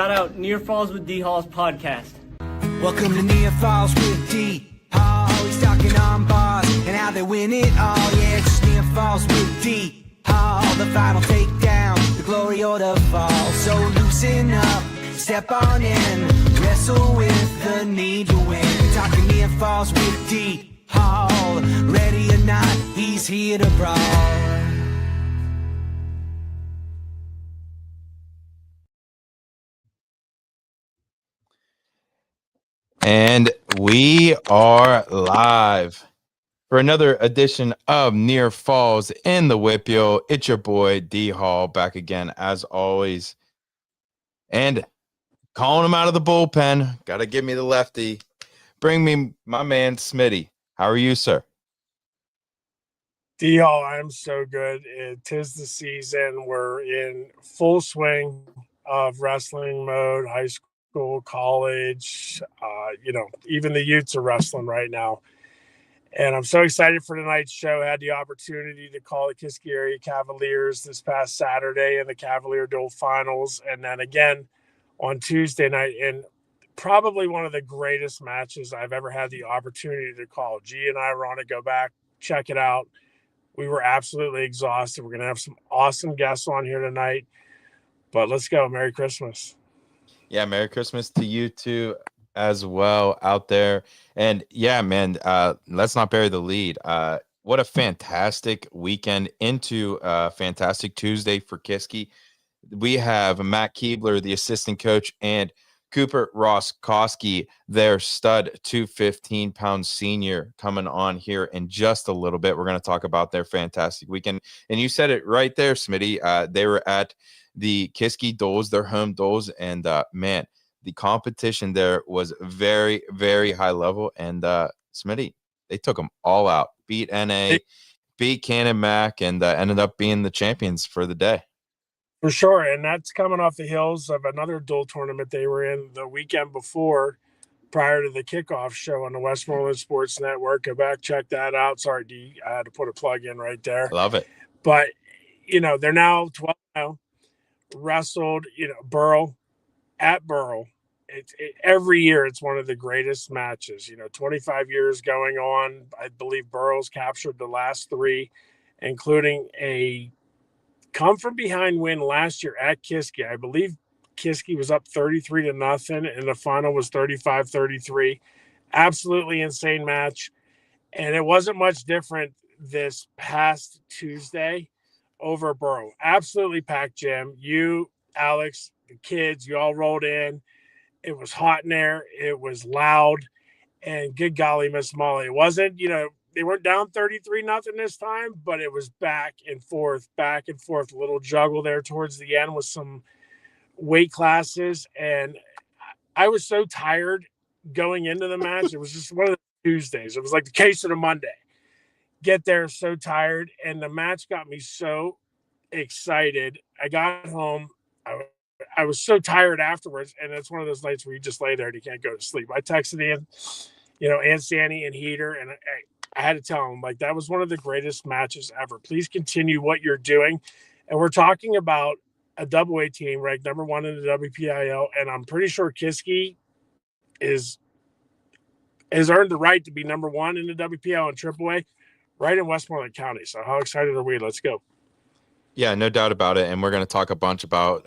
Shout out Near Falls with D Hall's podcast. Welcome to Near Falls with D Hall. He's talking on bars and how they win it all. Yeah, it's just Near Falls with D Hall. The final takedown, the glory or the fall. So loosen up, step on in, wrestle with the need to win. Talking Near Falls with D Hall. Ready or not, he's here to brawl. And we are live for another edition of Near Falls in the WPIAL. It's your boy D Hall back again as always, and calling him out of the bullpen. Got to give me the lefty. Bring me my man Smitty. How are you, sir? D Hall, I'm so good. It is the season. We're in full swing of wrestling mode. High school, college, even the youths are wrestling right now. And I'm so excited for tonight's show. I had the opportunity to call the Kiski area Cavaliers this past Saturday in the Cavalier Dual Finals. And then again on Tuesday night, and probably one of the greatest matches I've ever had the opportunity to call. G and I were on to go back, check it out. We were absolutely exhausted. We're going to have some awesome guests on here tonight. But let's go. Merry Christmas. Yeah, Merry Christmas to you too as well out there. And yeah, man, let's not bury the lead. What a fantastic weekend into fantastic Tuesday for Kiski. We have Matt Keebler, the assistant coach, and Cooper Roskowski, their stud 215-pound senior, coming on here in just a little bit. We're going to talk about their fantastic weekend. And you said it right there, Smitty. They were at the Kiski Doles, their home Doles, and man, the competition there was very, very high level. And Smitty, they took them all out, beat NA, beat Cannon Mac, and ended up being the champions for the day. For sure, and that's coming off the heels of another dual tournament they were in the weekend before, prior to the kickoff show on the Westmoreland Sports Network. Go back, check that out. Sorry, D, I had to put a plug in right there. Love it. But, they're now 12-0, wrestled, Burrow at Burrow. Every year it's one of the greatest matches. 25 years going on. I believe Burrow's captured the last three, including a come-from-behind win last year at Kiski. I believe Kiski was up 33-0, and the final was 35-33. Absolutely insane match. And it wasn't much different this past Tuesday over Burrow. Absolutely packed gym. You, Alex, the kids, you all rolled in. It was hot in there. It was loud. And good golly, Miss Molly. It wasn't, they weren't down 33-0 this time, but it was back and forth. A little juggle there towards the end with some weight classes. And I was so tired going into the match. It was just one of the Tuesdays. It was like the case of the Monday. Get there so tired. And the match got me so excited. I got home. I was so tired afterwards. And it's one of those nights where you just lay there and you can't go to sleep. I texted in, Aunt Sandy and Heater, and I had to tell him, that was one of the greatest matches ever. Please continue what you're doing. And we're talking about a double A team ranked number one in the WPIAL. And I'm pretty sure Kiski has earned the right to be number one in the WPIAL and AAA right in Westmoreland County. So how excited are we? Let's go. Yeah, no doubt about it. And we're going to talk a bunch about,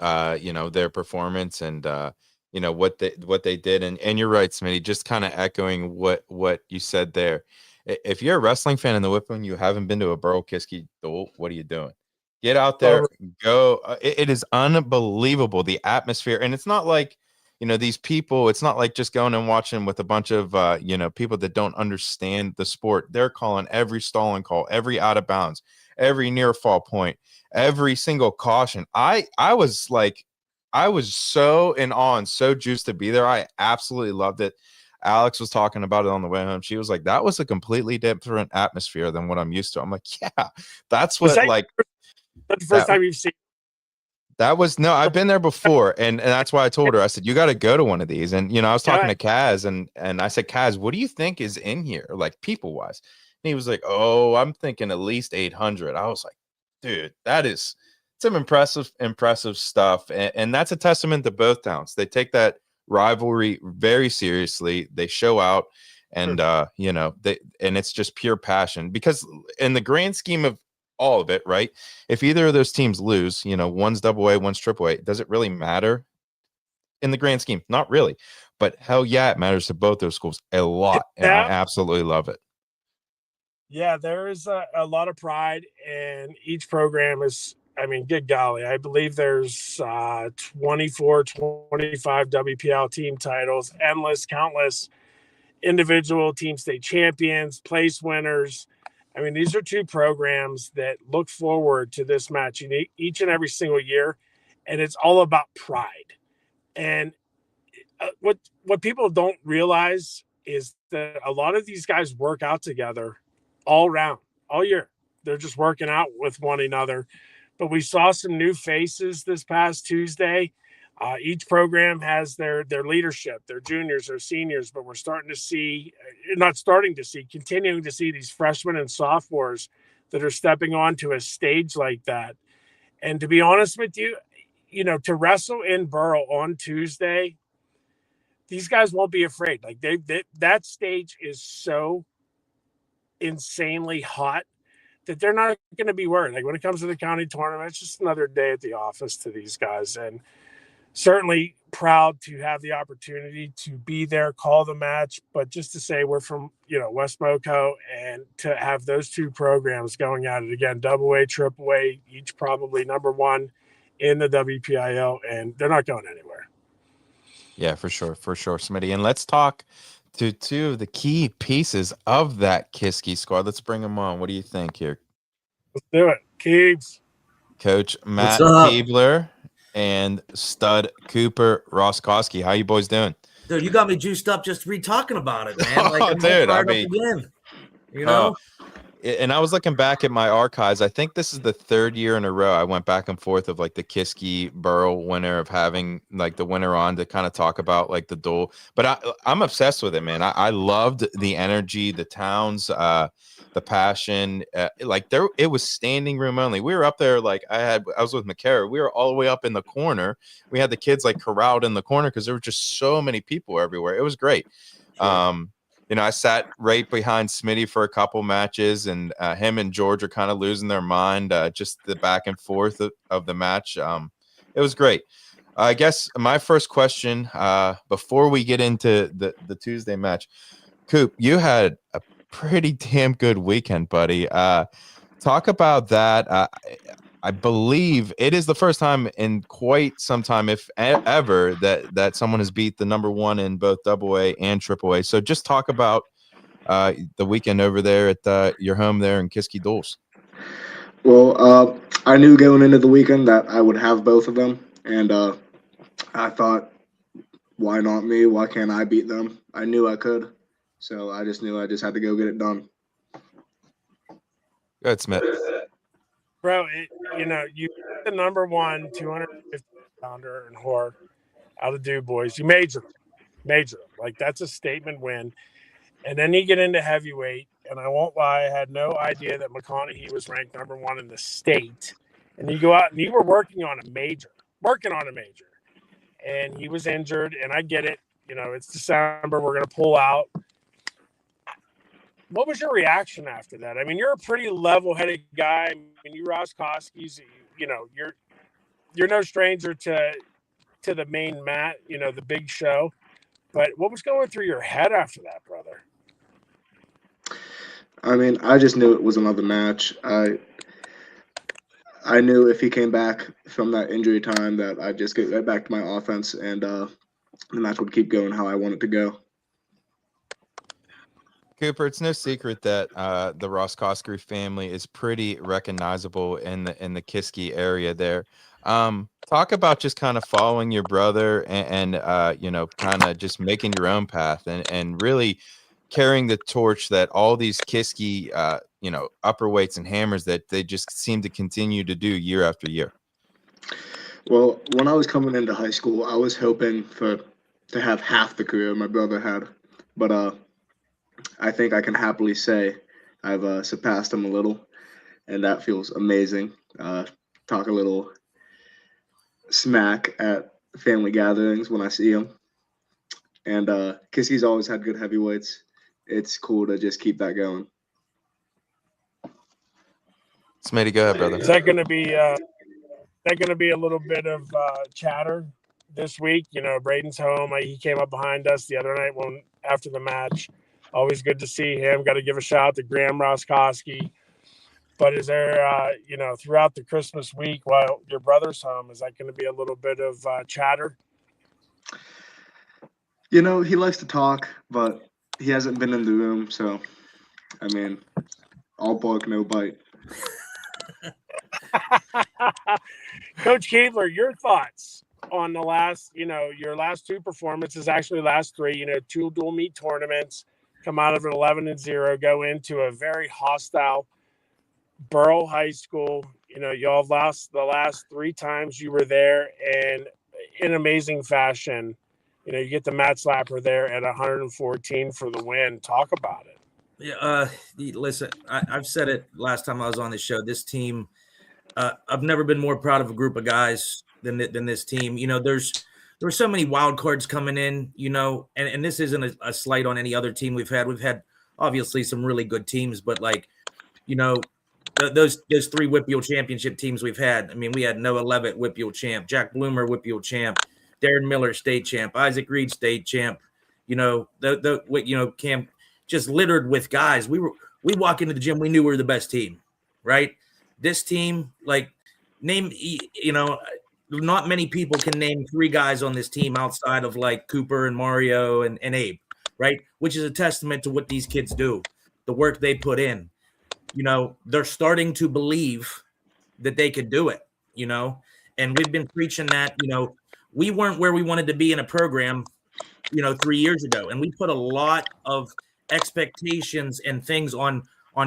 their performance and, what they did. And you're right, Smitty, just kind of echoing what you said there. If you're a wrestling fan in the WPIAL and you haven't been to a Burrow Kiski Duel, what are you doing? Get out there, go. It is unbelievable, the atmosphere. And it's not like, these people, it's not like just going and watching with a bunch of, people that don't understand the sport. They're calling every stalling call, every out of bounds, every near fall point, every single caution. I was so in awe and so juiced to be there. I absolutely loved it. Alex was talking about it on the way home. She was like, that was a completely different atmosphere than what I'm used to. I'm like, yeah, that's what that's the first time you've seen. That was I've been there before. And that's why I told her, I said, you got to go to one of these. And, I was talking to Kaz and I said, Kaz, what do you think is in here? Like people wise. And he was like, oh, I'm thinking at least 800. I was like, dude, that is some impressive stuff, and that's a testament to both towns. They take that rivalry very seriously. They show out, and it's just pure passion, because in the grand scheme of all of it, right, if either of those teams lose, one's double A, one's triple A, does it really matter in the grand scheme? Not really, but hell yeah, it matters to both those schools a lot, and I absolutely love it. Yeah, there is a lot of pride, and each program is, I mean, good golly, I believe there's 24, 25 WPIAL team titles, endless, countless individual team state champions, place winners. I mean, these are two programs that look forward to this match each and every single year, and it's all about pride. And what people don't realize is that a lot of these guys work out together all round, all year. They're just working out with one another. But we saw some new faces this past Tuesday. Each program has their leadership, their juniors, their seniors, but we're continuing to see these freshmen and sophomores that are stepping onto a stage like that. And to be honest with you, to wrestle in Burrow on Tuesday, these guys won't be afraid. Like that stage is so insanely hot that they're not going to be worried. Like when it comes to the county tournament, it's just another day at the office to these guys. And certainly proud to have the opportunity to be there, call the match, but just to say we're from, West Moco, and to have those two programs going at it again, double A, triple A, each probably number one in the WPIL, and they're not going anywhere. Yeah, for sure, Smitty. And let's talk to two of the key pieces of that Kiski squad. Let's bring them on. What do you think here? Let's do it. Keebs. Coach Matt Keebler and stud Cooper Roskowski. How you boys doing? Dude, you got me juiced up just talking about it, man. Like, dude, I mean, again, and I was looking back at my archives. I think this is the third year in a row I went back and forth of like the Kiski Burrow winner, of having like the winner on to kind of talk about like the duel. But I'm obsessed with it, man. I loved the energy, the towns, the passion. It was standing room only. We were up there, like I was with McCara. We were all the way up in the corner. We had the kids like corralled in the corner because there were just so many people everywhere. It was great. Sure. I sat right behind Smitty for a couple matches, and him and George are kind of losing their mind, just the back and forth of the match. It was great. I guess my first question, before we get into the Tuesday match, Coop, you had a pretty damn good weekend, buddy. Talk about that. I believe it is the first time in quite some time, if ever, that someone has beat the number one in both double A and triple A. So just talk about the weekend over there at your home there in Kiski Duels. Well, I knew going into the weekend that I would have both of them, and I thought, why not me? Why can't I beat them? I knew I could, so I just knew I just had to go get it done. Good, Smith. Bro, you the number one 250-pounder in Horror out of Du Bois. You major them. Like, that's a statement win. And then you get into heavyweight, and I won't lie, I had no idea that McConaughey was ranked number one in the state. And you go out and you were working on a major, and he was injured. And I get it. It's December. We're going to pull out. What was your reaction after that? I mean, you're a pretty level-headed guy. I mean, you Roskowski's, you're no stranger to the main mat, the big show. But what was going through your head after that, brother? I mean, I just knew it was another match. I knew if he came back from that injury time that I'd just get right back to my offense, and the match would keep going how I want it to go. Cooper, it's no secret that the Roskowski family is pretty recognizable in the Kiski area there. Talk about just kind of following your brother and kind of just making your own path and really carrying the torch that all these Kiski, upper weights and hammers that they just seem to continue to do year after year. Well, when I was coming into high school, I was hoping to have half the career my brother had, but I think I can happily say I've surpassed him a little, and that feels amazing. talk a little smack at family gatherings when I see him. And because he's always had good heavyweights, it's cool to just keep that going. Smitty, go ahead, brother. Is that going to be a little bit of chatter this week? You know, Braden's home. He came up behind us the other night after the match. Always good to see him. Got to give a shout out to Graham Roskoski. But is there, throughout the Christmas week while your brother's home, is that going to be a little bit of chatter? You know, he likes to talk, but he hasn't been in the room. So, I mean, all bark, no bite. Coach Keebler, your thoughts on the last, your last two performances, actually last three, two dual meet tournaments, come out of an 11-0, go into a very hostile Burrell High School. Y'all have lost the last three times you were there, and in amazing fashion, you get the mat slapper there at 114 for the win. Talk about it. Yeah, listen, I've said it last time I was on the show. This team, I've never been more proud of a group of guys than this team. There were so many wild cards coming in, and this isn't a slight on any other team we've had. We've had obviously some really good teams, but those three WPIAL championship teams we've had. I mean, we had Noah Levitt, WPIAL champ, Jack Bloomer, WPIAL champ, Darren Miller, state champ, Isaac Reed, state champ. Cam, just littered with guys. We walk into the gym, we knew we were the best team, right? This team, not many people can name three guys on this team outside of Cooper and Mario and Abe, right? Which is a testament to what these kids do, the work they put in. They're starting to believe that they could do it, and we've been preaching that, we weren't where we wanted to be in a program, 3 years ago. And we put a lot of expectations and things on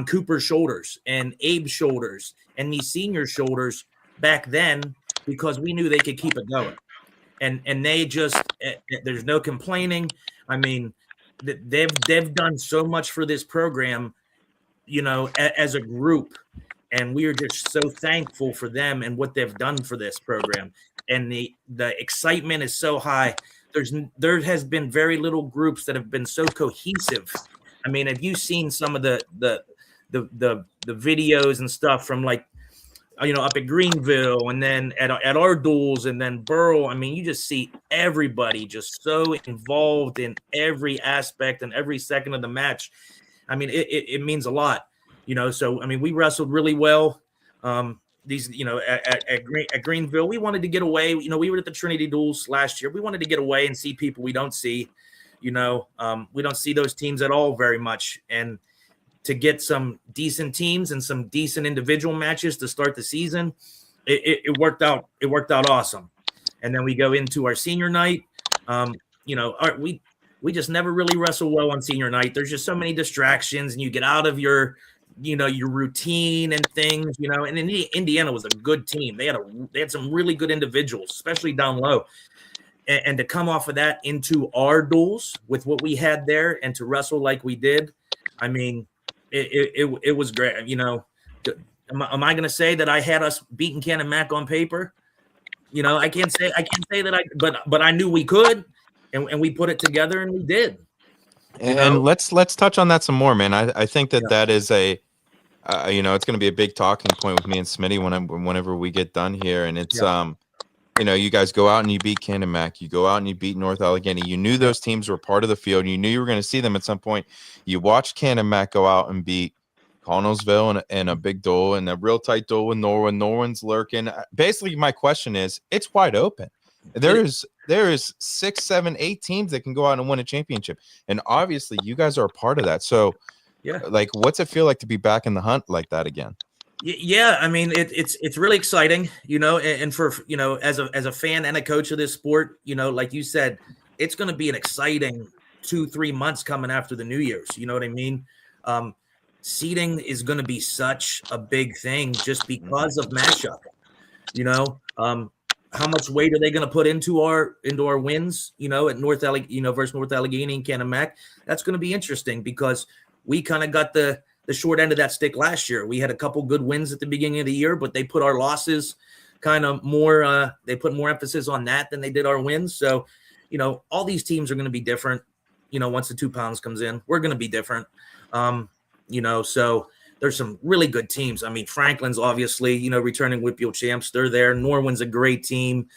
Cooper's shoulders and Abe's shoulders and these senior shoulders back then, because we knew they could keep it going. And they just, there's no complaining. I mean, they've done so much for this program, as a group, and we are just so thankful for them and what they've done for this program. And the excitement is so high. There has been very little groups that have been so cohesive. I mean, have you seen some of the videos and stuff from up at Greenville, and then at our duels, and then Burrell? I mean, you just see everybody just so involved in every aspect and every second of the match. I mean, it means a lot, So I mean, we wrestled really well. At Greenville, we wanted to get away. We were at the Trinity Duels last year. We wanted to get away and see people we don't see. We don't see those teams at all very much. And to get some decent teams and some decent individual matches to start the season, it worked out. It worked out awesome. And then we go into our senior night. We just never really wrestle well on senior night. There's just so many distractions, and you get out of your routine and things, and Indiana was a good team. They had some really good individuals, especially down low. And to come off of that into our duels with what we had there and to wrestle like we did, I mean, it was great. Am I going to say that I had us beating Ken and Mac on paper? I can't say that but I knew we could. And we put it together, and we did. And let's touch on that some more, man. I think that is a, it's going to be a big talking point with me and Smitty whenever we get done here. And it's, you guys go out and you beat Cannon Mac. You go out and you beat North Allegheny. You knew those teams were part of the field. You knew you were going to see them at some point. You watched Cannon Mac go out and beat Connellsville and a big duel and a real tight duel with Norwin. Norwin's lurking. Basically, my question is, it's wide open. There is 6, 7, 8 teams that can go out and win a championship, and obviously you guys are a part of that. So, what's it feel like to be back in the hunt like that again? Yeah, I mean, it's really exciting, and for as a fan and a coach of this sport, like you said, it's going to be an exciting 2-3 months coming after the New Year's. You know what I mean? Seeding is going to be such a big thing just because of matchup. How much weight are they going to put into our wins, at versus North Allegheny and Cannon Mac? That's going to be interesting because we kind of got the the short end of that stick last year. We had a couple good wins at the beginning of the year, but they put our losses kind of more, they put more emphasis on that than they did our wins. So, all these teams are going to be different. Once the 2 pounds comes in, we're going to be different. So there's some really good teams. I mean, Franklin's obviously, returning WPIAL champs. They're there. Norwin's a great team.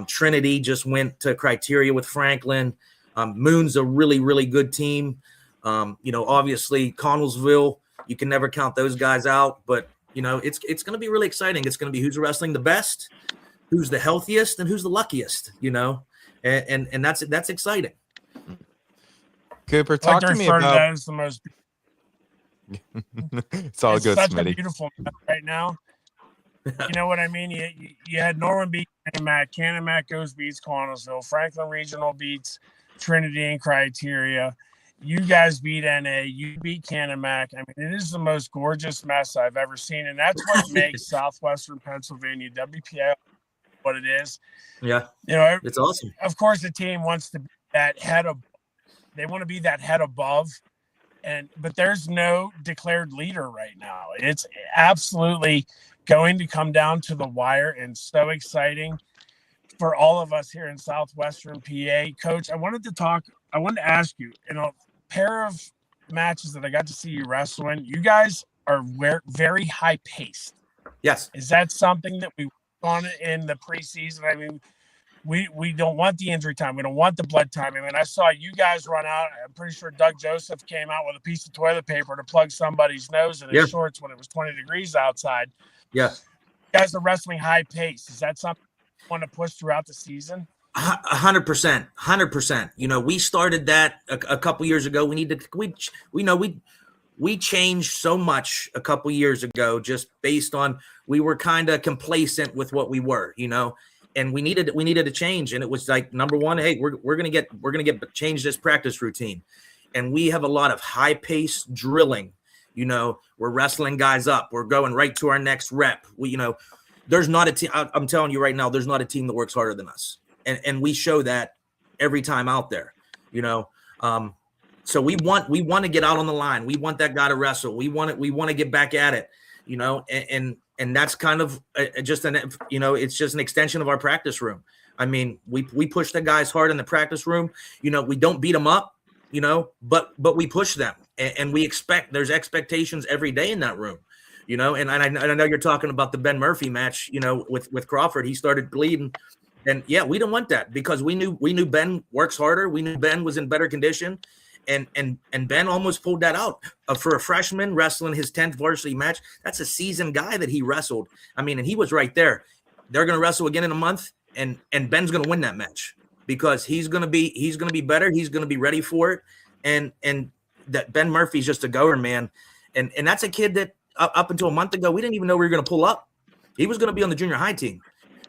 Trinity just went to Criteria with Franklin. Moon's a really, really good team. Obviously Connellsville, you can never count those guys out, but it's going to be really exciting. It's going to be who's wrestling the best, who's the healthiest, and who's the luckiest, and that's exciting. Cooper, talk to me about. That is the most. It's all good, such Smitty. a beautiful match right now. You know what I mean? You had Norman beat Canumac. Canumac goes beats Connellsville. Franklin Regional beats Trinity and Criteria. You guys beat NA. You beat Canumac. I mean, it is the most gorgeous mess I've ever seen, and that's what makes Southwestern Pennsylvania WPIAL what it is. Yeah, it's awesome. Of course, the team wants to be that head of. They want to be that head above, but there's no declared leader right now. It's absolutely going to come down to the wire, and so exciting for all of us here in Southwestern PA. Coach, I wanted to ask you, in a pair of matches that I got to see you wrestle in, you guys are very high paced. Yes. Is that something that we work on in the preseason? I mean, we don't want the injury time. We don't want the blood time. I mean, I saw you guys run out. I'm pretty sure Doug Joseph came out with a piece of toilet paper to plug somebody's nose in his shorts when it was 20 degrees outside. Yeah. You guys are wrestling high pace. Is that something you want to push throughout the season? 100%. 100%. We started that a couple years ago. We changed so much a couple years ago just based on we were kind of complacent with what we were, and we needed a change. And it was like, number one, hey, we're gonna change this practice routine, and we have a lot of high pace drilling. We're wrestling guys up. We're going right to our next rep. There's not a team. I'm telling you right now, there's not a team that works harder than us, and we show that every time out there. So we want to get out on the line. We want that guy to wrestle. We want to get back at it. And that's kind of it's just an extension of our practice room. I mean, we push the guys hard in the practice room. We don't beat them up, but we push them, and we expect there's expectations every day in that room, and I know you're talking about the Ben Murphy match, with Crawford. He started bleeding, and we don't want that because we knew Ben works harder. We knew Ben was in better condition. And Ben almost pulled that out for a freshman wrestling his 10th varsity match. That's a seasoned guy that he wrestled. I mean, and he was right there. They're going to wrestle again in a month, and Ben's going to win that match because he's going to be better. He's going to be ready for it. And that Ben Murphy's just a goer, man. And that's a kid that up until a month ago, we didn't even know we were going to pull up. He was going to be on the junior high team.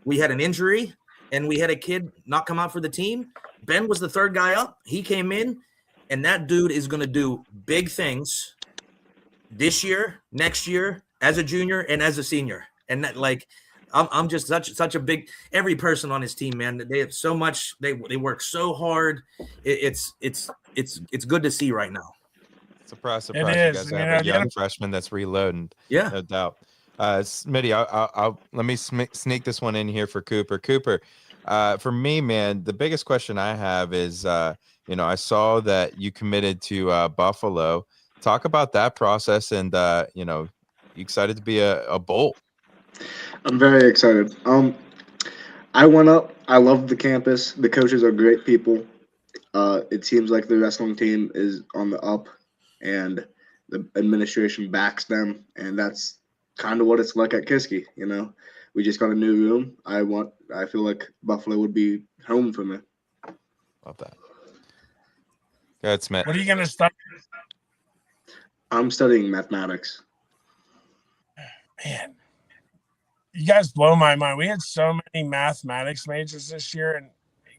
We had an injury, and we had a kid not come out for the team. Ben was the third guy up. He came in. And that dude is going to do big things this year, next year, as a junior and as a senior. And that, I'm just such a big. Every person on his team, man, they have so much. They work so hard. It's good to see right now. Surprise! It You is. guys have a young freshman that's reloading. Yeah, no doubt. Smitty, I'll let me sneak this one in here for Cooper. Cooper, for me, man, the biggest question I have is. I saw that you committed to Buffalo. Talk about that process, and you excited to be a Bolt. I'm very excited. I went up. I love the campus. The coaches are great people. It seems like the wrestling team is on the up, and the administration backs them, and that's kind of what it's like at Kiski. We just got a new room. I feel like Buffalo would be home for me. Love that. Go ahead, Smith. What are you going to study? I'm studying mathematics. Man, you guys blow my mind. We had so many mathematics majors this year, and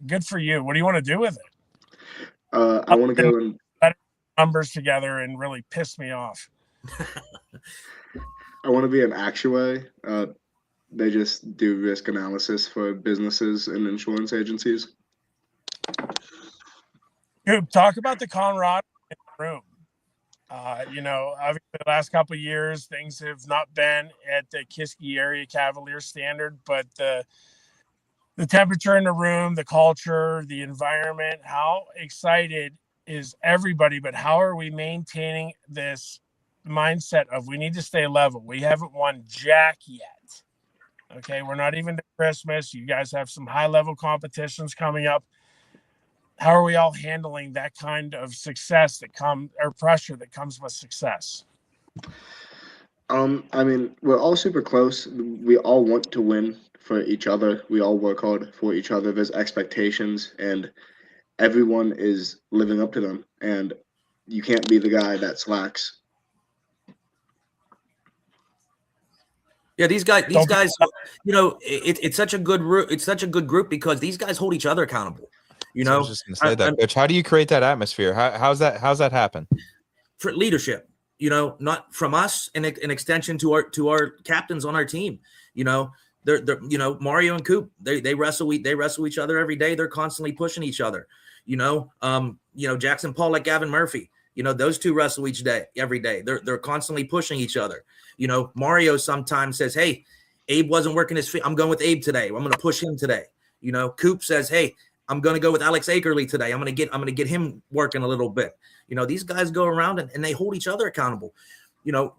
good for you. What do you want to do with it? I want to go and numbers together and really piss me off. I want to be an actuary. They just do risk analysis for businesses and insurance agencies. Dude, talk about the camaraderie in the room. Obviously the last couple of years, things have not been at the Kiski area Cavalier standard, but the temperature in the room, the culture, the environment, how excited is everybody, but how are we maintaining this mindset of we need to stay level? We haven't won jack yet. Okay, we're not even to Christmas. You guys have some high-level competitions coming up. How are we all handling that kind of success or pressure that comes with success? I mean, we're all super close. We all want to win for each other. We all work hard for each other. There's expectations, and everyone is living up to them. And you can't be the guy that slacks. Yeah, these guys, it's such a good group because these guys hold each other accountable. I was just gonna say that, Coach. How do you create that atmosphere? How's that happen? For leadership, not from us, and an extension to our captains on our team. They're Mario and Coop. They wrestle each other every day. They're constantly pushing each other. Jackson Paul, like Gavin Murphy. Those two wrestle every day. They're constantly pushing each other. Mario sometimes says, "Hey, Abe wasn't working his feet. I'm going with Abe today. I'm going to push him today." Coop says, "Hey, I'm going to go with Alex Akerley today. I'm going to get him working a little bit." These guys go around and they hold each other accountable.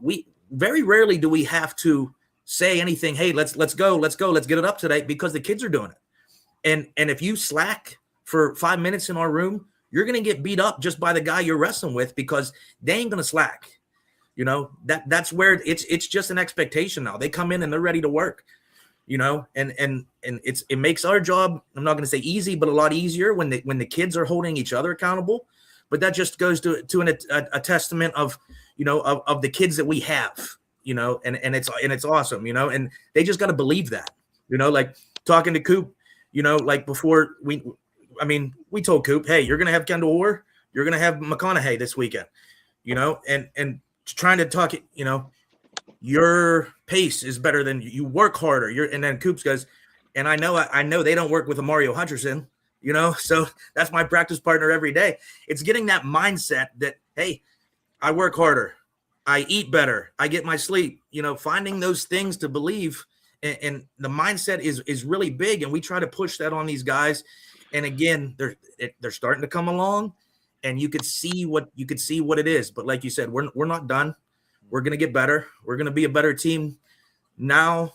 We very rarely do we have to say anything. Hey, let's go, let's get it up today, because the kids are doing it. And if you slack for 5 minutes in our room, you're going to get beat up just by the guy you're wrestling with, because they ain't going to slack. That's where it's just an expectation now. They come in and they're ready to work. And it makes our job, I'm not going to say easy, but a lot easier when the kids are holding each other accountable. But that just goes to a testament of of the kids that we have, and it's awesome, and they just got to believe that, like talking to Coop, like before we told Coop, hey, you're going to have Kendall Orr, you're going to have McConaughey this weekend, and trying to talk it, your pace is better than you work harder. And then Coops goes, and I know they don't work with a Mario Hutcherson, so that's my practice partner every day. It's getting that mindset that, hey, I work harder, I eat better, I get my sleep, finding those things to believe. And the mindset is really big. And we try to push that on these guys. And again, they're starting to come along, and you could see what it is. But like you said, we're not done. We're going to get better. We're going to be a better team now.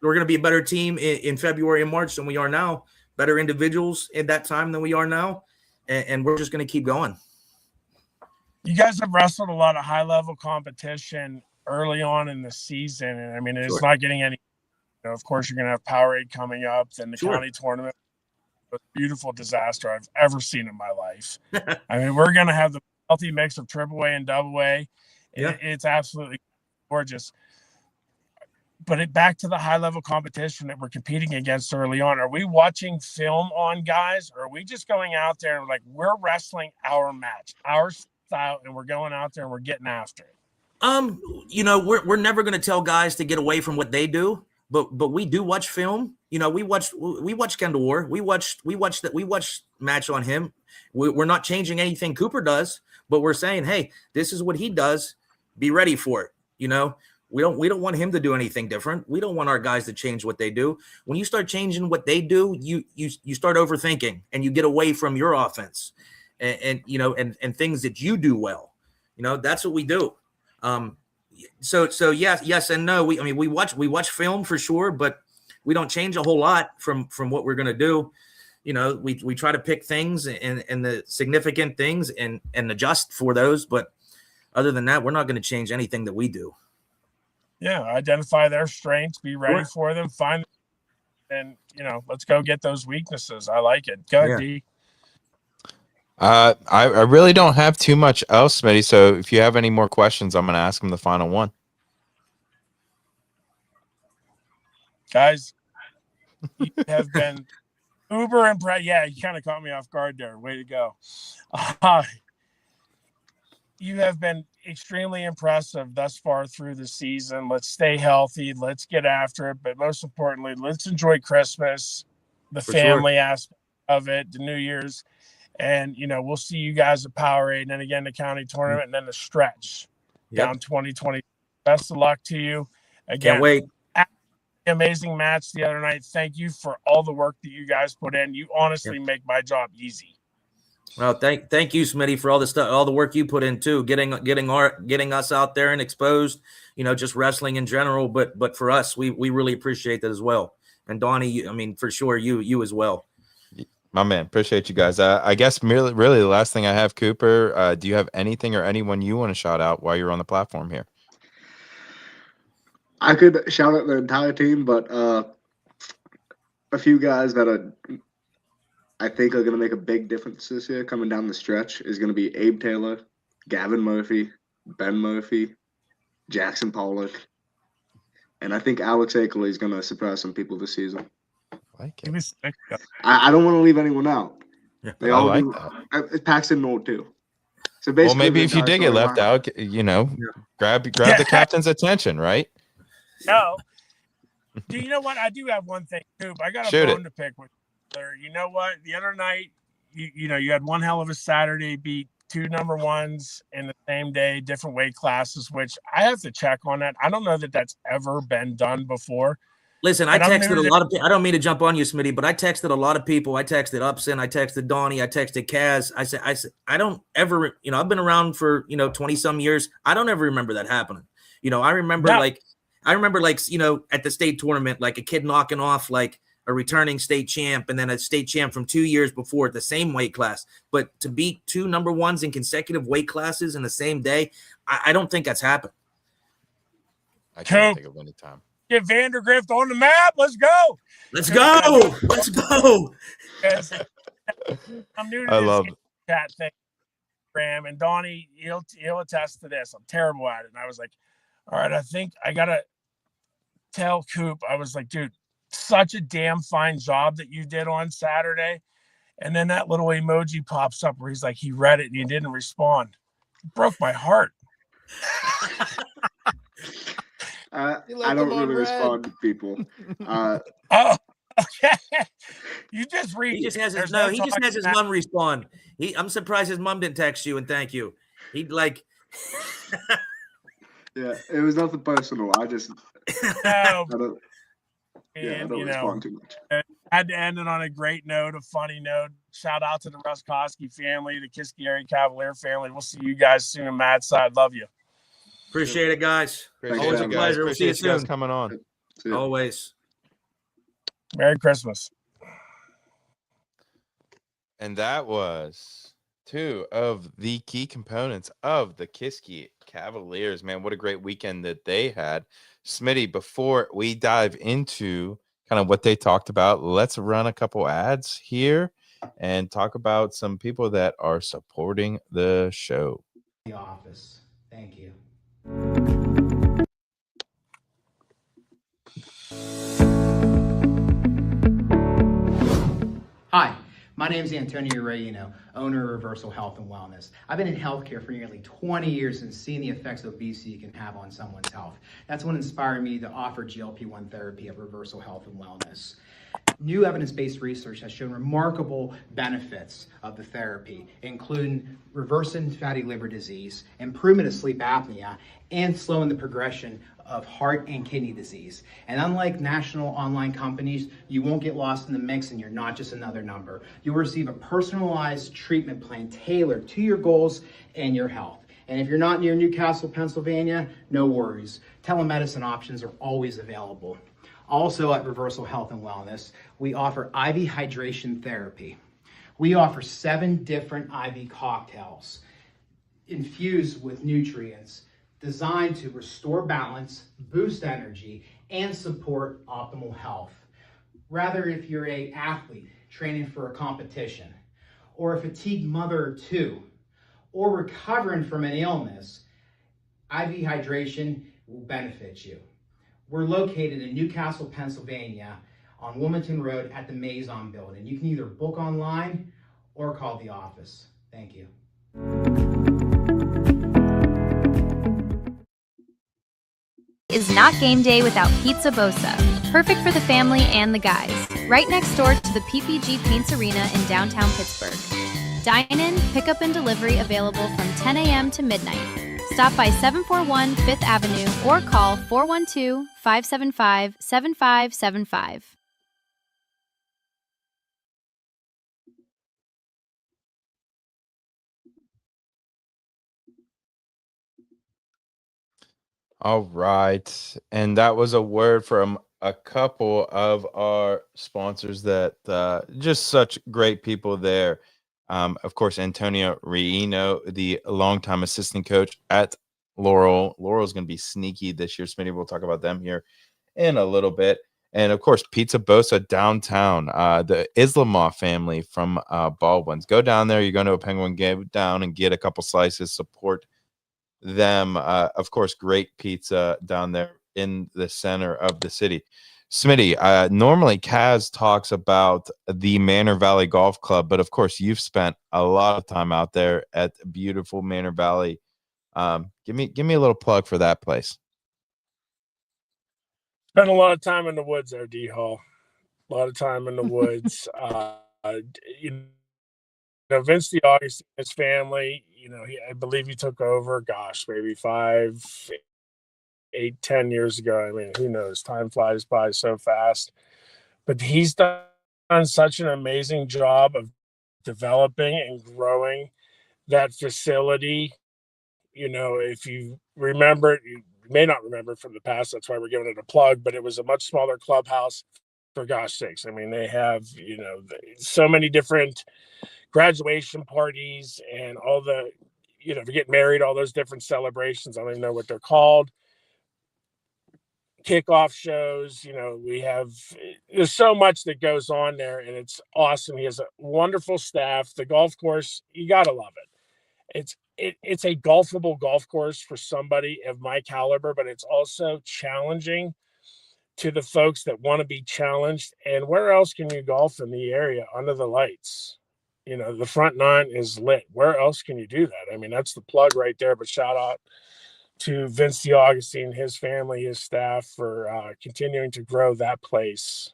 We're going to be a better team in February and March than we are now. Better individuals in that time than we are now. And we're just going to keep going. You guys have wrestled a lot of high-level competition early on in the season. And it's not getting any, of course, you're going to have Powerade coming up, then the county tournament. A beautiful disaster I've ever seen in my life. We're going to have the healthy mix of AAA and AA. Yeah. It's absolutely gorgeous. But back to the high-level competition that we're competing against early on. Are we watching film on guys, or are we just going out there and we're wrestling our match, our style, and we're going out there and we're getting after it? We're never going to tell guys to get away from what they do, but we do watch film. We watch Kendall Orr. We watch match on him. We're not changing anything Cooper does, but we're saying, hey, this is what he does. Be ready for it. We don't want him to do anything different. We don't want our guys to change what they do. When you start changing what they do, you start overthinking, and you get away from your offense and things that you do well. That's what we do. So yes and no. We watch film for sure, but we don't change a whole lot from what we're going to do. We try to pick things and the significant things and adjust for those. But other than that, we're not going to change anything that we do. Yeah. Identify their strengths, be ready for them, find them, and, let's go get those weaknesses. I like it. Go ahead, D. I really don't have too much else, Smitty. So if you have any more questions, I'm going to ask him the final one. Guys, you have been uber impressed. Yeah, you kind of caught me off guard there. Way to go. You have been extremely impressive thus far through the season. Let's stay healthy. Let's get after it. But most importantly, let's enjoy Christmas, the family aspect of it, the New Year's. And, we'll see you guys at Powerade, and then again the county tournament, and then the stretch down 2020. Best of luck to you. Again, Can't wait. Amazing match the other night. Thank you for all the work that you guys put in. You honestly make my job easy. Well, thank you, Smitty, for all the stuff, all the work you put in too, getting us out there and exposed. Just wrestling in general, but for us, we really appreciate that as well. And Donnie, for sure, you as well. My man, appreciate you guys. I guess really the last thing I have, Cooper, do you have anything or anyone you want to shout out while you're on the platform here? I could shout out the entire team, but a few guys that I think are going to make a big difference this year coming down the stretch is going to be Abe Taylor, Gavin Murphy, Ben Murphy, Jackson Pollock, and I think Alex Akeley is going to surprise some people this season. Like it. I don't want to leave anyone out. Yeah, they all like that. Paxton Nord too. So basically, well, maybe if you did get left out, grab the captain's attention, right? No. Do you know what? I do have one thing, Coop. I got a bone to pick with her. You know what? The other night, you had one hell of a Saturday, beat 2 number ones in the same day, different weight classes, which I have to check on that. I don't know that that's ever been done before. Listen, I texted a lot of people. I don't mean to jump on you, Smitty, but I texted a lot of people. I texted Upson. I texted Donnie. I texted Kaz. I said, I don't ever, I've been around for, 20 some years. I don't ever remember that happening. I remember at the state tournament, like a kid knocking off like a returning state champ and then a state champ from 2 years before at the same weight class. But to beat 2 number ones in consecutive weight classes in the same day, I don't think that's happened. I can't think of any time. Get Vandergrift on the map. Let's go. Let's go. Let's go. I'm new to this chat thing, Graham, and Donnie, he'll attest to this. I'm terrible at it. And I was like, all right, I think I got to tell Coop. I was like, dude, such a damn fine job that you did on Saturday. And then that little emoji pops up where he's like, he read it and he didn't respond. It broke my heart. I don't really respond to people. Oh, okay. You just read. He just has his mom respond. I'm surprised his mom didn't text you and thank you. He'd like. Yeah, it was nothing personal. I just. No. I don't respond too much. Had to end it on a great note, a funny note. Shout out to the Ruskowski family, the Kiski area Cavalier family. We'll see you guys soon in Mad Side. Love you. Appreciate it, guys. Always a pleasure. We'll see you soon. Coming on. Always. Merry Christmas. And that was 2 of the key components of the Kiski Cavaliers. Man, what a great weekend that they had. Smitty, before we dive into kind of what they talked about, let's run a couple ads here and talk about some people that are supporting the show. The office. Thank you. Hi, my name is Antonio Reyino, owner of Reversal Health and Wellness. I've been in healthcare for nearly 20 years and seen the effects obesity can have on someone's health. That's what inspired me to offer GLP-1 therapy at Reversal Health and Wellness. New evidence-based research has shown remarkable benefits of the therapy, including reversing fatty liver disease, improvement of sleep apnea, and slowing the progression of heart and kidney disease. And unlike national online companies, you won't get lost in the mix and you're not just another number. You'll receive a personalized treatment plan tailored to your goals and your health. And if you're not near Newcastle, Pennsylvania, no worries. Telemedicine options are always available. Also at Reversal Health and Wellness, we offer IV hydration therapy. We offer 7 different IV cocktails infused with nutrients designed to restore balance, boost energy, and support optimal health. Rather, if you're an athlete training for a competition, or a fatigued mother or two, or recovering from an illness, IV hydration will benefit you. We're located in Newcastle, Pennsylvania, on Wilmington Road at the Maison Building. You can either book online or call the office. Thank you. Is not game day without Pizza Bosa. Perfect for the family and the guys. Right next door to the PPG Paints Arena in downtown Pittsburgh. Dine-in, pickup, and delivery available from 10 a.m. to midnight. Stop by 741 5th Avenue or call 412-575-7575. All right. And that was a word from a couple of our sponsors that just such great people there. Of course, Antonio Rieno, the longtime assistant coach at Laurel. Laurel's going to be sneaky this year. Smitty, we'll talk about them here in a little bit. And of course, Pizza Bosa downtown, the Islamov family from Baldwin's. Go down there. You're going to a Penguin game down and get a couple slices, support them. Of course, great pizza down there in the center of the city. Smitty, normally Kaz talks about the Manor Valley Golf Club, but of course, you've spent a lot of time out there at beautiful Manor Valley. Give me a little plug for that place. Spent a lot of time in the woods there, D Hall. A lot of time in the woods. You know, Vince DeAugustine, his family, you know, I believe he took over, gosh, maybe 5, 8, 10 years ago. I mean, who knows? Time flies by so fast. But he's done such an amazing job of developing and growing that facility. You know, if you remember, you may not remember from the past, that's why we're giving it a plug, but it was a much smaller clubhouse, for gosh sakes. I mean, they have, you know, so many different graduation parties and all the, you know, to get married, all those different celebrations. I don't even know what they're called. Kickoff shows, you know, there's so much that goes on there, and it's awesome. He has a wonderful staff. The golf course, you got to love it. It's a golfable golf course for somebody of my caliber, but it's also challenging to the folks that want to be challenged. And where else can you golf in the area under the lights? You know, the front nine is lit. Where else can you do that? I mean, that's the plug right there. But shout out to Vince DeAugustine, his family, his staff for continuing to grow that place.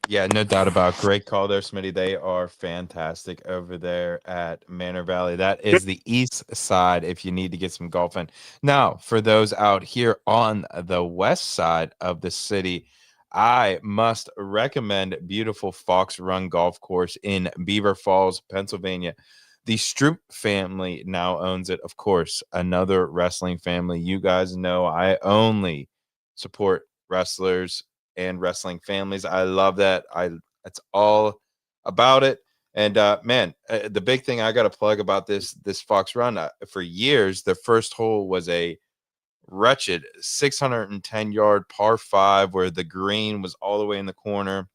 Yeah, no doubt about. Great call there, Smitty. They are fantastic over there at Manor Valley. That is the east side if you need to get some golf in. Now, for those out here on the west side of the city, I must recommend beautiful Fox Run Golf Course in Beaver Falls, Pennsylvania. The Stroop family now owns it. Of course, another wrestling family. You guys know I only support wrestlers and wrestling families. I love that. It's all about it. And man, the big thing I got to plug about this Fox Run, for years, the first hole was a wretched 610-yard par 5 where the green was all the way in the corner.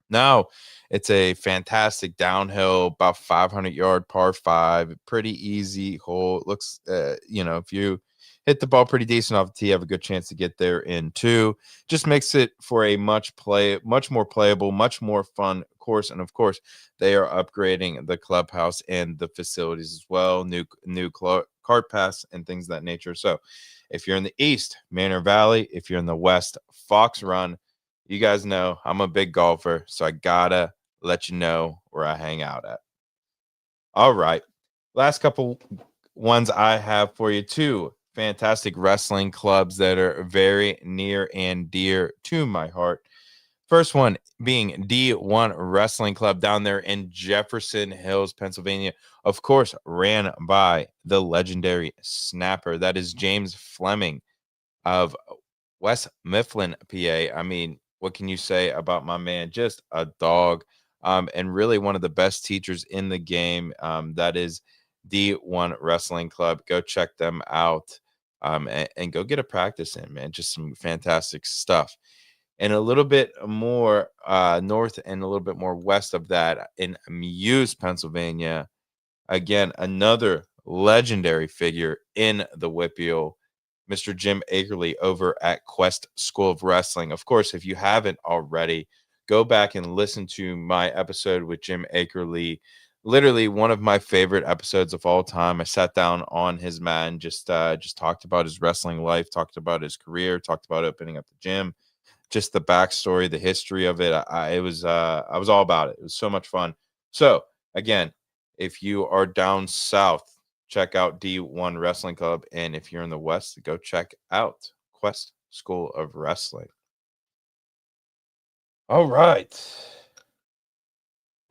Now it's a fantastic downhill, about 500-yard par 5, pretty easy hole. It looks, you know, if you hit the ball pretty decent off the tee, you have a good chance to get there in 2. Just makes it for a much more playable, much more fun course. And of course, they are upgrading the clubhouse and the facilities as well, new cart pass and things of that nature. So if you're in the east, Manor Valley. If you're in the west, Fox Run. You guys know I'm a big golfer, so I gotta let you know where I hang out at. All right. Last couple ones I have for you, 2 fantastic wrestling clubs that are very near and dear to my heart. First one being D1 Wrestling Club down there in Jefferson Hills, Pennsylvania. Of course, ran by the legendary snapper. That is James Fleming of West Mifflin, PA. I mean, what can you say about my man? Just a dog, and really one of the best teachers in the game. That is D1 Wrestling Club. Go check them out, and go get a practice in, man. Just some fantastic stuff. And a little bit more north and a little bit more west of that in Muse, Pennsylvania. Again, another legendary figure in the WPIAL, Mr. Jim Akerley over at Quest School of Wrestling. Of course, if you haven't already, go back and listen to my episode with Jim Akerley. Literally one of my favorite episodes of all time. I sat down on his mat and just talked about his wrestling life, talked about his career, talked about opening up the gym, just the backstory, the history of it. I was all about it. It was so much fun. So again, if you are down south, check out D1 Wrestling Club. And if you're in the West, go check out Quest School of Wrestling. All right.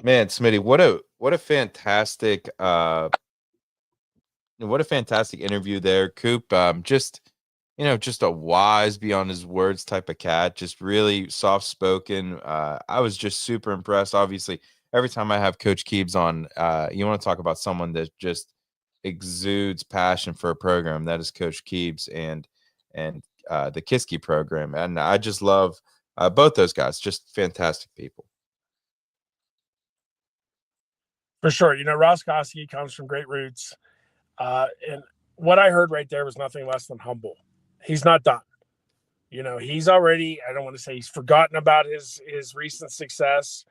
Man, Smitty, what a fantastic interview there, Coop. Just just a wise, beyond his words type of cat. Just really soft spoken. I was just super impressed. Obviously, every time I have Coach Keebs on, you want to talk about someone that just exudes passion for a program. That is Coach Keebs and the Kiski program, and I just love both those guys. Just fantastic people. For sure. Ross Koski comes from great roots. And what I heard right there was nothing less than humble. He's not done. He's already, I don't want to say he's forgotten about his recent success,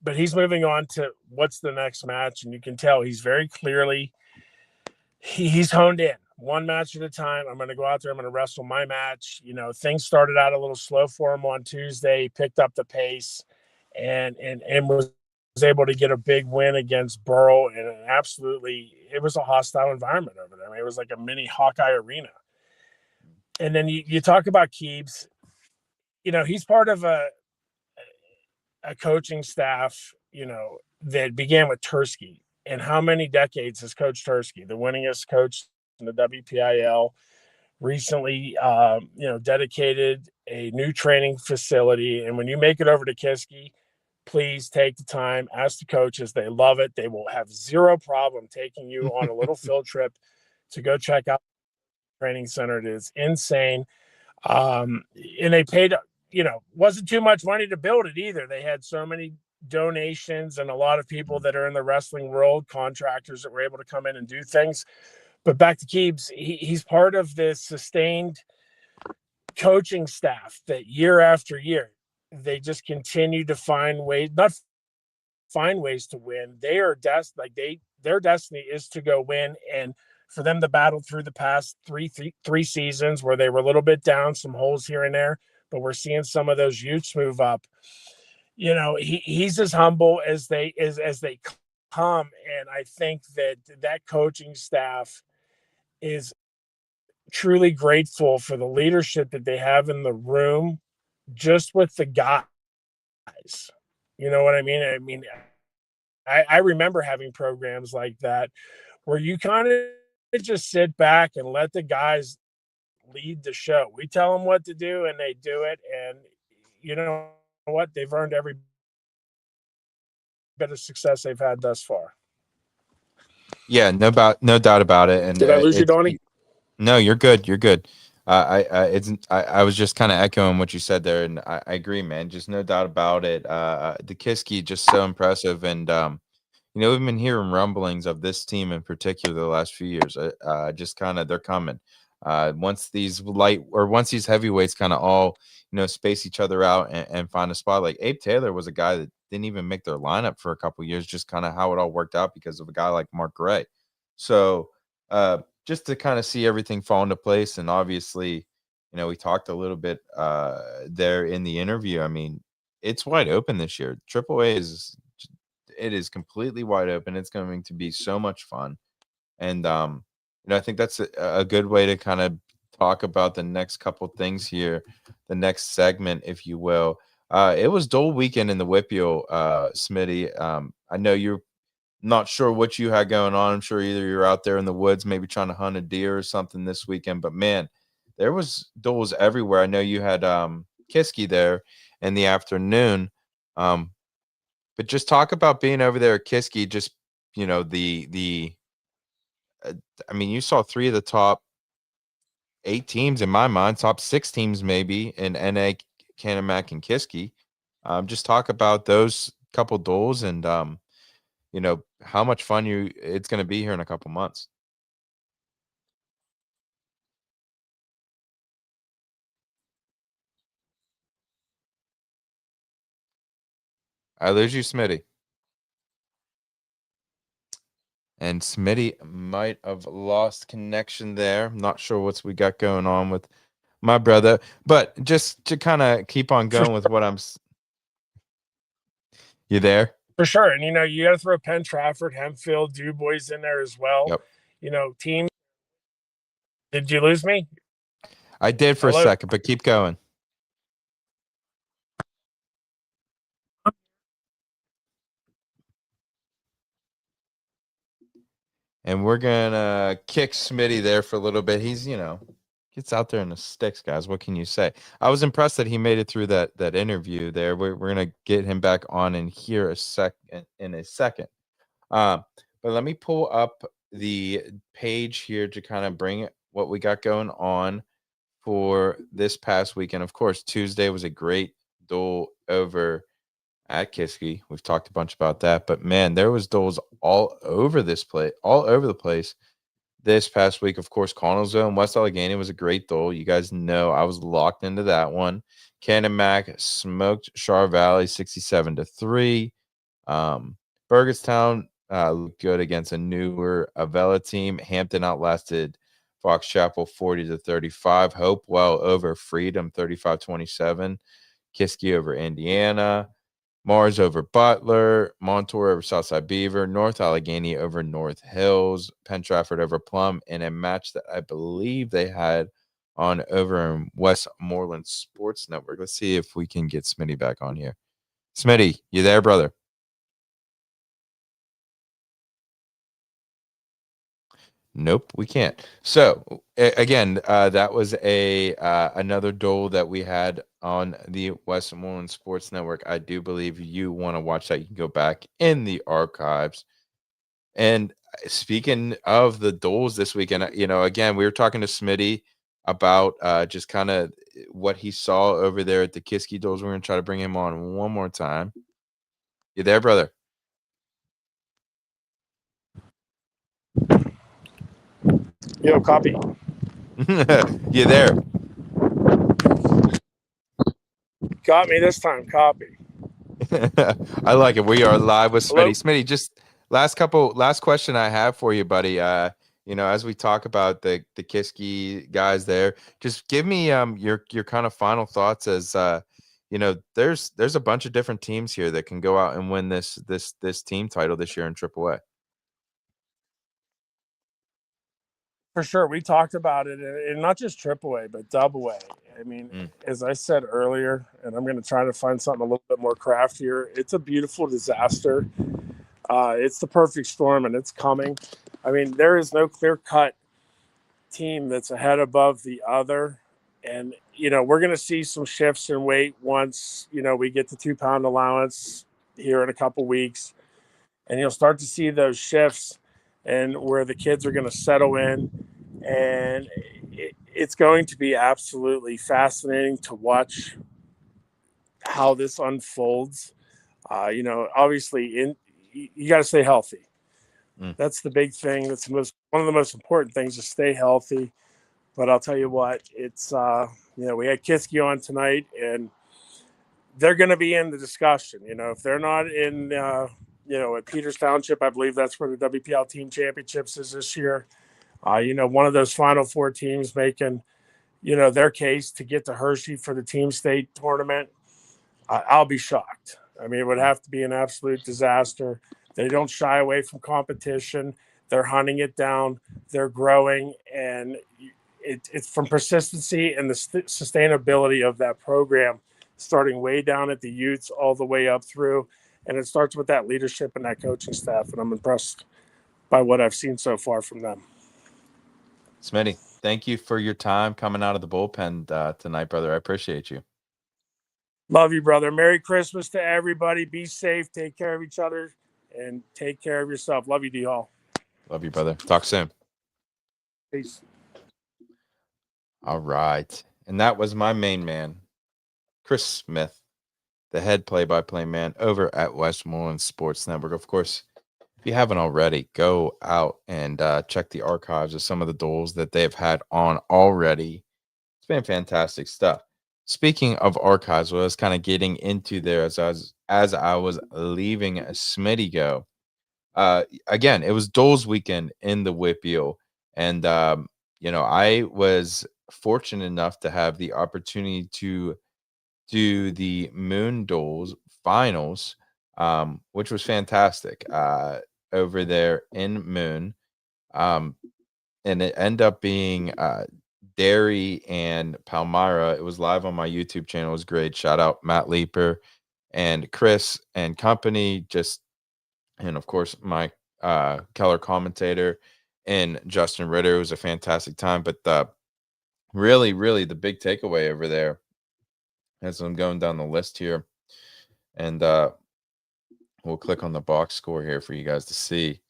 but he's moving on to what's the next match. And you can tell he's very clearly, he's honed in one match at a time. I'm going to go out there. I'm going to wrestle my match. Things started out a little slow for him on Tuesday. He picked up the pace and was able to get a big win against Burrow. And it was a hostile environment over there. I mean, it was like a mini Hawkeye arena. And then you talk about Keebs, he's part of a coaching staff, that began with Tursky. And how many decades has Coach Tursky, the winningest coach in the WPIAL, recently, dedicated a new training facility. And when you make it over to Kiski, please take the time, ask the coaches. They love it. They will have zero problem taking you on a little field trip to go check out the training center. It is insane. And they paid, wasn't too much money to build it either. They had so many donations and a lot of people that are in the wrestling world, contractors that were able to come in and do things. But back to Keebs, he's part of this sustained coaching staff that year after year, they just continue to find ways to win. They are their destiny is to go win. And for them to battle through the past three seasons where they were a little bit down, some holes here and there, but we're seeing some of those youths move up. He's as humble as they come. And I think that coaching staff is truly grateful for the leadership that they have in the room, just with the guys. You know what I mean? I remember having programs like that where you kind of just sit back and let the guys lead the show. We tell them what to do and they do it. And you know what? They've earned every bit of success they've had thus far. Yeah, no doubt about it. And did I lose you, Donnie? No, you're good. You're good. I was just kind of echoing what you said there, and I agree, man. Just no doubt about it. The Kiski just so impressive, and we've been hearing rumblings of this team in particular the last few years. Just kind of they're coming. Once these heavyweights kind of all space each other out and find a spot. Like Abe Taylor was a guy that didn't even make their lineup for a couple of years, just kind of how it all worked out because of a guy like Mark Gray. So just to kind of see everything fall into place, and obviously, we talked a little bit there in the interview. I mean, it's wide open this year. AAA is completely wide open. It's going to be so much fun, and I think that's a good way to kind of talk about the next couple things here, the next segment, if you will. It was dual weekend in the WPIAL, Smitty. I know you're not sure what you had going on. I'm sure either you're out there in the woods, maybe trying to hunt a deer or something this weekend. But man, there was duels everywhere. I know you had Kiski there in the afternoon. But just talk about being over there at Kiski. Just you saw 3 of the top 8 teams in my mind, top 6 teams maybe in NA, Kanak, and Kiski. Just talk about those couple duels and how much fun it's going to be here in a couple months. I lose you, Smitty. And Smitty might have lost connection there. I'm not sure what we got going on with my brother, but just to kind of keep on going with what you there? For sure. And, you got to throw Penn Trafford, Hempfield, Dubois in there as well. Yep. Team. Did you lose me? I did for a Hello? second, but keep going. And we're gonna kick Smitty there for a little bit. He's, gets out there in the sticks, guys. What can you say? I was impressed that he made it through that interview there. We're gonna get him back on in here in a second. But let me pull up the page here to kind of bring what we got going on for this past weekend. Of course, Tuesday was a great duel over at Kiski. We've talked a bunch about that, but man, there was duels all over the place this past week. Of course, Connellsville and West Allegheny was a great duel. You guys know I was locked into that one. Cannon Mac smoked Char Valley 67-3. Burgettstown looked good against a newer Avella team. Hampton outlasted Fox Chapel 40-35. Hopewell over Freedom 35-27. Kiski over Indiana. Mars over Butler, Montour over Southside Beaver, North Allegheny over North Hills, Penn Trafford over Plum, in a match that I believe they had on over in Westmoreland Sports Network. Let's see if we can get Smitty back on here. Smitty, you there, brother? Nope, we can't. So again, that was another duel that we had on the Westmoreland Sports Network. I do believe you want to watch that. You can go back in the archives. And speaking of the duels this weekend, again, we were talking to Smitty about just kind of what he saw over there at the Kiski duels. We're going to try to bring him on one more time. You there, brother? Yo, copy. You there? Got me this time, copy. I like it. We are live with Hello? Smitty. Smitty, just last question I have for you, buddy. As we talk about the Kiski guys there, just give me your kind of final thoughts as there's a bunch of different teams here that can go out and win this team title this year in AAA. For sure. We talked about it, and not just AAA, but AA. I mean, as I said earlier, and I'm going to try to find something a little bit more craftier, it's a beautiful disaster. It's the perfect storm, and it's coming. I mean, there is no clear-cut team that's ahead above the other. And, we're going to see some shifts in weight once, we get the 2-pound allowance here in a couple weeks. And you'll start to see those shifts and where the kids are going to settle in. And it's going to be absolutely fascinating to watch how this unfolds. Obviously, you got to stay healthy. That's the big thing. That's one of the most important things, to stay healthy. But I'll tell you what, it's we had Kiski on tonight, and they're going to be in the discussion. If they're not in, at Peters Township, I believe that's where the WPIAL Team Championships is this year. One of those Final Four teams making, their case to get to Hershey for the team state tournament. I'll be shocked. I mean, it would have to be an absolute disaster. They don't shy away from competition. They're hunting it down. They're growing, and it's from persistency and the sustainability of that program, starting way down at the youths all the way up through. And it starts with that leadership and that coaching staff. And I'm impressed by what I've seen so far from them. Smitty, thank you for your time coming out of the bullpen tonight, brother. I appreciate you. Love you, brother. Merry Christmas to everybody. Be safe. Take care of each other and take care of yourself. Love you, D-Hall. Love you, brother. Talk soon. Peace. All right. And that was my main man, Chris Smith, the head play-by-play man over at Westmoreland Sports Network. Of course, if you haven't already, go out and check the archives of some of the duels that they've had on already. It's been fantastic stuff. Speaking of archives, what I was kind of getting into there as I was leaving Smitty go. Again, it was duels weekend in the WPIAL, and I was fortunate enough to have the opportunity to do the Moon Duels finals which was fantastic over there in Moon. And it ended up being Derry and Palmyra. It was live on my YouTube channel. It was great. Shout out Matt Leeper and Chris and company. And of course, my Keller commentator and Justin Ritter. It was a fantastic time. But really, really the big takeaway over there, as I'm going down the list here, and we'll click on the box score here for you guys to see.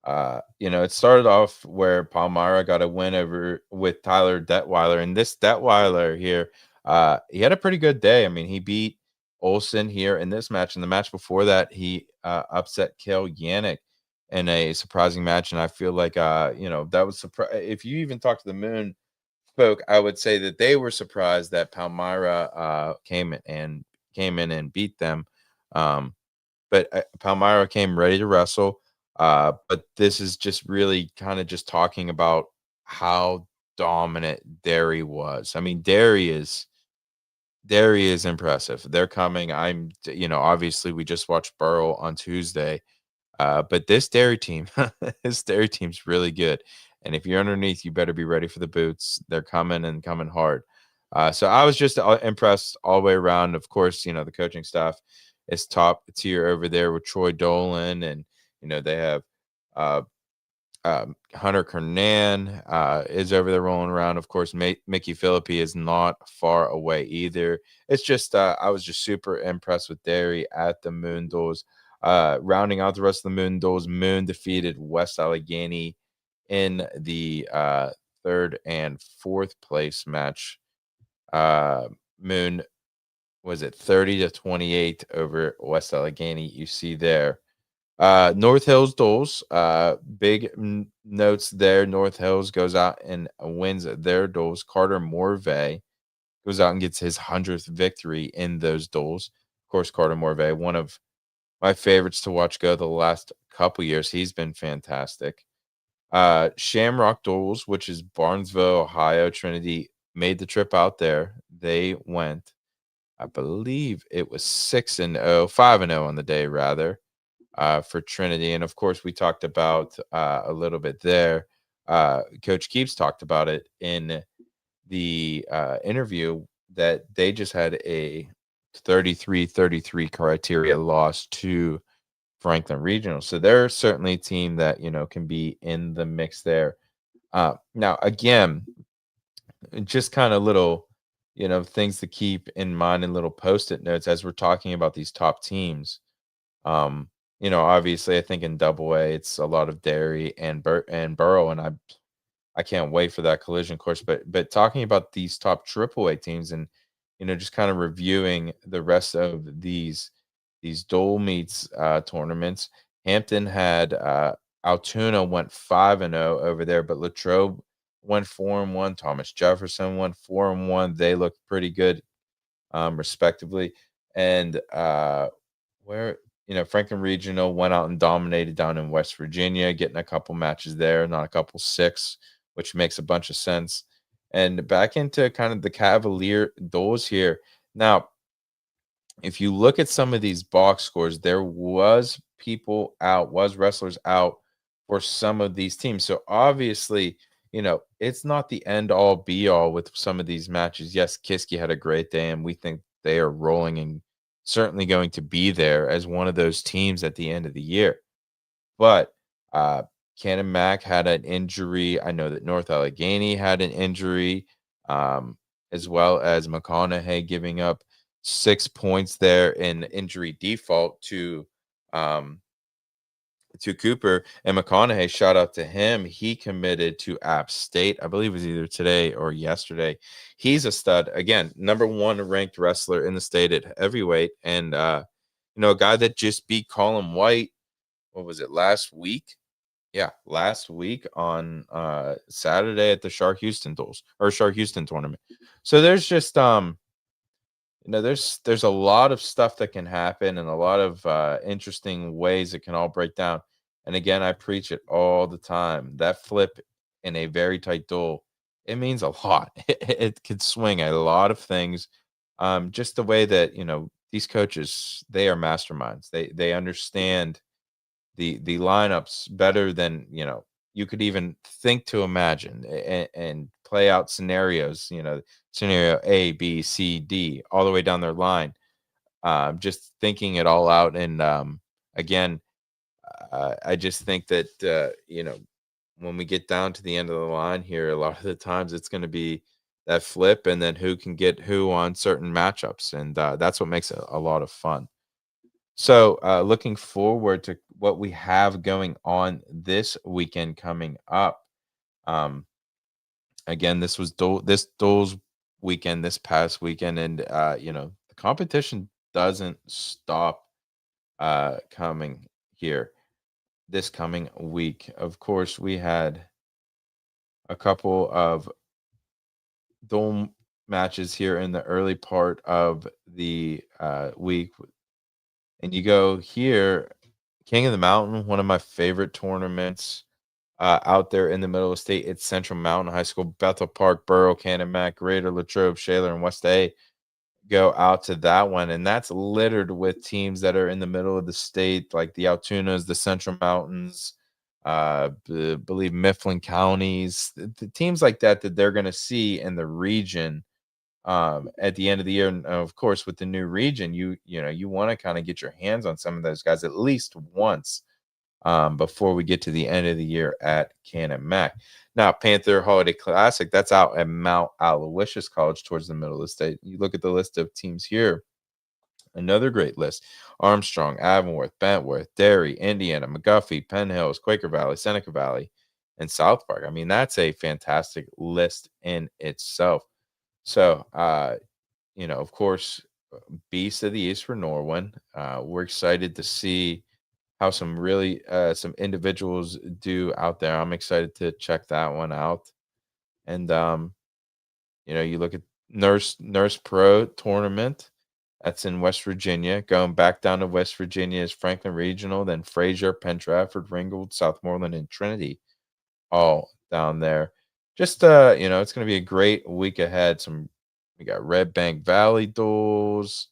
It started off where Palmyra got a win over with Tyler Detweiler, and this Detweiler here, he had a pretty good day. I mean, he beat Olsen here in this match, and the match before that, he upset Kale Yannick in a surprising match, and I feel like that was if you even talk to the Moon folk, I would say that they were surprised that Palmyra came in and beat them. But Palmyra came ready to wrestle. But this is just really kind of just talking about how dominant Derry was. I mean, Derry is impressive. They're coming. Obviously we just watched Burrow on Tuesday. But this Derry team, this Derry team's really good. And if you're underneath, you better be ready for the boots. They're coming and coming hard. So I was just impressed all the way around. Of course, the coaching staff is top tier over there with Troy Dolan, and they have Hunter Kernan is over there rolling around. Of course, Mickey Philippi is not far away either. It's just I was just super impressed with Derry at the Moondles. Rounding out the rest of the Moondles, Moon defeated West Allegheny in the third and fourth place match. Moon was it 30-28 over West Allegheny. You see there. North Hills Doles, big notes there. North Hills goes out and wins their Doles. Carter Morvay goes out and gets his 100th victory in those Doles. Of course, Carter Morvay, one of my favorites to watch go the last couple years. He's been fantastic. Shamrock Doles, which is Barnesville, Ohio. Trinity made the trip out there. They went, I believe it was 5-0 on the day, rather. For Trinity. And of course, we talked about a little bit there. Coach Keeps talked about it in the interview that they just had a 33-33 criteria loss to Franklin Regional. So they're certainly a team that, can be in the mix there. Now, again, just kind of little, things to keep in mind and little post-it notes as we're talking about these top teams. Obviously, I think in Double A, it's a lot of Derry and Borough, and I can't wait for that collision course. But talking about these top Triple A teams, and just kind of reviewing the rest of these Dole meets tournaments. Hampton had Altoona went 5-0 over there, but Latrobe went 4-1. Thomas Jefferson went 4-1. They looked pretty good, respectively. And where Franklin Regional went out and dominated down in West Virginia, getting a couple matches there, not a couple 6, which makes a bunch of sense. And back into kind of the Cavalier Doles here. Now, if you look at some of these box scores, there was wrestlers out for some of these teams. So obviously, it's not the end all be all with some of these matches. Yes, Kiski had a great day, and we think they are rolling and certainly going to be there as one of those teams at the end of the year. But Cannon Mac had an injury. I know that North Allegheny had an injury, as well as McConaughey giving up 6 points there in injury default to Cooper. And McConaughey, shout out to him. He committed to App State. I believe it was either today or yesterday. He's a stud. Again, number 1 ranked wrestler in the state at heavyweight. And, a guy that just beat Colin White. What was it, last week? Yeah, last week on Saturday at the Shark Houston tournament. So there's just there's a lot of stuff that can happen and a lot of interesting ways it can all break down. And again, I preach it all the time. That flip in a very tight duel, it means a lot. It could swing a lot of things. Just the way that these coaches, they are masterminds. They understand the lineups better than you could even think to imagine, and play out scenarios. Scenario A, B, C, D, all the way down their line. Just thinking it all out, and again, I just think that when we get down to the end of the line here, a lot of the times it's going to be that flip, and then who can get who on certain matchups, and that's what makes it a lot of fun. So, looking forward to what we have going on this weekend coming up. Um, Again, this was this Dole's weekend, this past weekend, and the competition doesn't stop coming here this coming week. Of course, we had a couple of Dole matches here in the early part of the week, and you go here, King of the Mountain, one of my favorite tournaments out there in the middle of the state. It's Central Mountain High School, Bethel Park, Borough, Canon-Mac, Greater Latrobe, Shaler, and West A go out to that one. And that's littered with teams that are in the middle of the state, like the Altoonas, the Central Mountains, believe Mifflin counties, the teams like that they're going to see in the region at the end of the year. And of course, with the new region, you want to kind of get your hands on some of those guys at least once before we get to the end of the year at Canon-Mac. Now, Panther Holiday Classic, that's out at Mount Aloysius College towards the middle of the state. You look at the list of teams here, another great list: Armstrong, Avonworth, Bentworth, Derry, Indiana, McGuffey, Penn Hills, Quaker Valley, Seneca Valley, and South Park. I mean, that's a fantastic list in itself. So, of course, Beast of the East for Norwin. We're excited to see how some really some individuals do out there. I'm excited to check that one out. And you look at Nurse Pro tournament. That's in West Virginia. Going back down to West Virginia is Franklin Regional, then Fraser, Penn Trafford, Ringgold, Southmoreland, and Trinity, all down there. Just it's going to be a great week ahead. We got Red Bank Valley duels.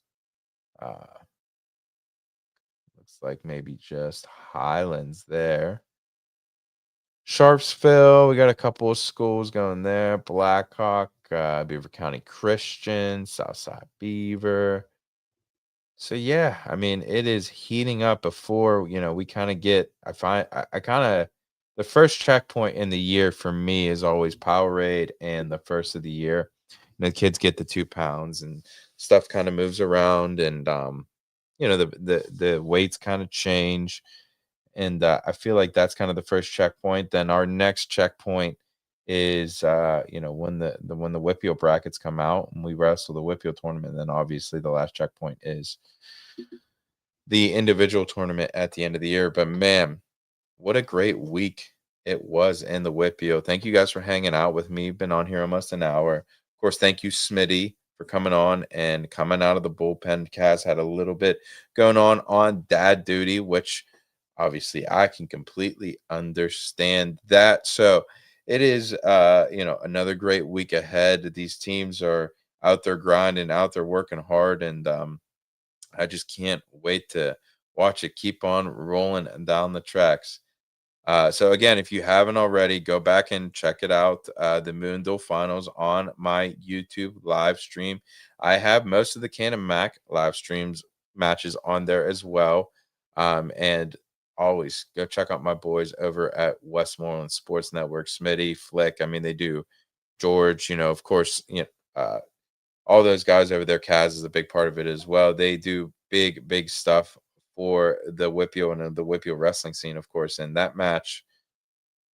Looks like maybe just Highlands there. Sharpsville, we got a couple of schools going there. Blackhawk, Beaver County Christian, Southside Beaver. So yeah, I mean, it is heating up before, we kind of get, I kind of, the first checkpoint in the year for me is always Powerade and the first of the year. The kids get the 2 pounds and stuff kind of moves around, and the weights kind of change. And I feel like that's kind of the first checkpoint. Then our next checkpoint is when the WPIAL brackets come out and we wrestle the WPIAL tournament. And then obviously the last checkpoint is the individual tournament at the end of the year. But man, what a great week it was in the WPIAL. Thank you guys for hanging out with me. Been on here almost an hour. Of course, thank you, Smitty, for coming on and coming out of the bullpen. Kaz had a little bit going on dad duty, which obviously I can completely understand that. So it is, another great week ahead. These teams are out there grinding, out there working hard, and I just can't wait to watch it keep on rolling down the tracks. So again, if you haven't already, go back and check it out. The Moondle Finals on my YouTube live stream. I have most of the Canon-Mac live streams matches on there as well. And always go check out my boys over at Westmoreland Sports Network, Smitty, Flick. I mean, they do George, of course, all those guys over there. Kaz is a big part of it as well. They do big stuff for the WPIAL and the WPIAL wrestling scene, of course. And that match,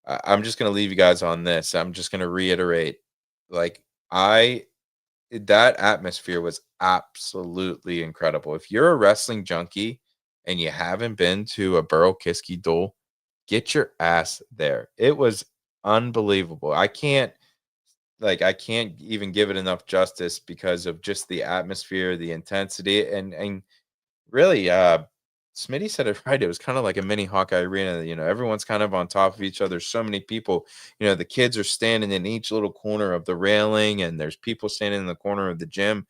I'm just going to leave you guys on this. I'm just going to reiterate, that atmosphere was absolutely incredible. If you're a wrestling junkie and you haven't been to a Burl Kiski duel, get your ass there. It was unbelievable. I can't even give it enough justice because of just the atmosphere, the intensity, and really, Smitty said it right. It was kind of like a mini Hawkeye arena. Everyone's kind of on top of each other. So many people. The kids are standing in each little corner of the railing, and there's people standing in the corner of the gym.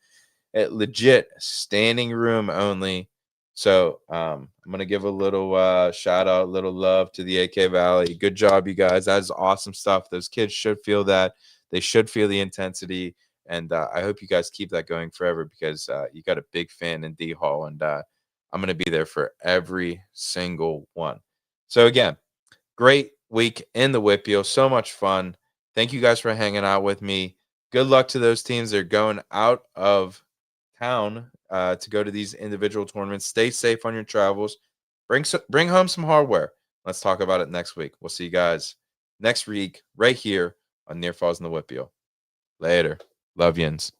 legit standing room only. So I'm gonna give a little shout out, little love to the AK Valley. Good job, you guys. That is awesome stuff. Those kids should feel that. They should feel the intensity, and I hope you guys keep that going forever because you got a big fan in D Hall, and I'm gonna be there for every single one. So again, great week in the WPIAL. So much fun. Thank you guys for hanging out with me. Good luck to those teams that are going out of town to go to these individual tournaments. Stay safe on your travels. Bring home some hardware. Let's talk about it next week. We'll see you guys next week right here on Near Falls in the WPIAL. Later. Love yins.